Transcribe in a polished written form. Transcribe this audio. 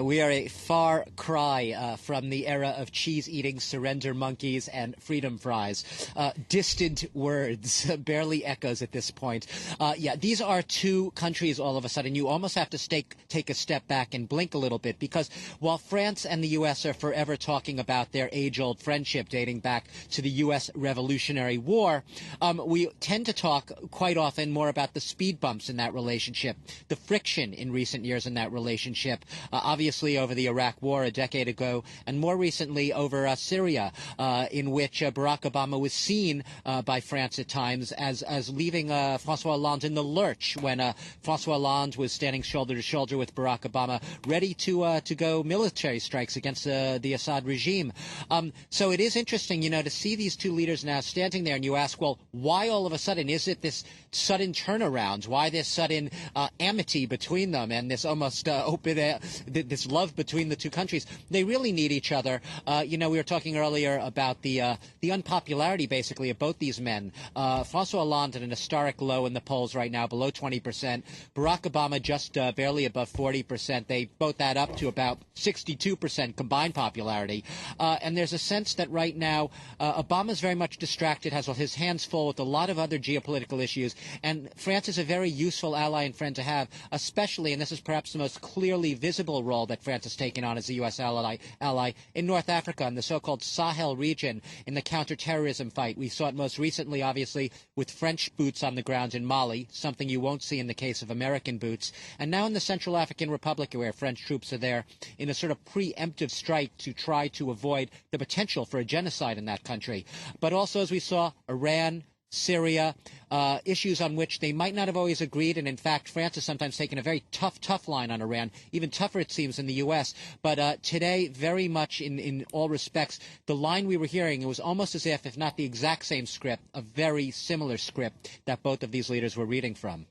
We are a far cry from the era of cheese-eating surrender monkeys and freedom fries. Distant words, barely echoes at this point. Yeah, these are two countries all of a sudden. You almost have to take a step back and blink a little bit, because while France and the U.S. are forever talking about their age-old friendship dating back to the U.S. Revolutionary War, we tend to talk quite often more about the speed bumps in that relationship, the friction in recent years in that relationship. Obviously over the Iraq War a decade ago, and more recently over Syria, in which Barack Obama was seen by France at times as leaving François Hollande in the lurch when François Hollande was standing shoulder to shoulder with Barack Obama, ready to go military strikes against the Assad regime. So it is interesting, to see these two leaders now standing there, and you ask, well, why all of a sudden is it this sudden turnaround? Why this sudden amity between them and this almost open this love between the two countries? They really need each other. We were talking earlier about the unpopularity, basically, of both these men. François Hollande at an historic low in the polls right now, below 20%. Barack Obama just barely above 40%. They both add up to about 62% combined popularity. And there's a sense that right now Obama's very much distracted, has his hands full with a lot of other geopolitical issues. And France is a very useful ally and friend to have, especially, and this is perhaps the most clearly visible role that France has taken on as a U.S. ally in North Africa, in the so-called Sahel region, in the counterterrorism fight. We saw it most recently, obviously, with French boots on the ground in Mali, something you won't see in the case of American boots. And now in the Central African Republic, where French troops are there in a sort of preemptive strike to try to avoid the potential for a genocide in that country. But also, as we saw, Iran, Syria, issues on which they might not have always agreed. And in fact, France has sometimes taken a very tough line on Iran, even tougher, it seems, in the U.S. But today, very much in all respects, the line we were hearing, it was almost as if not the exact same script, a very similar script that both of these leaders were reading from.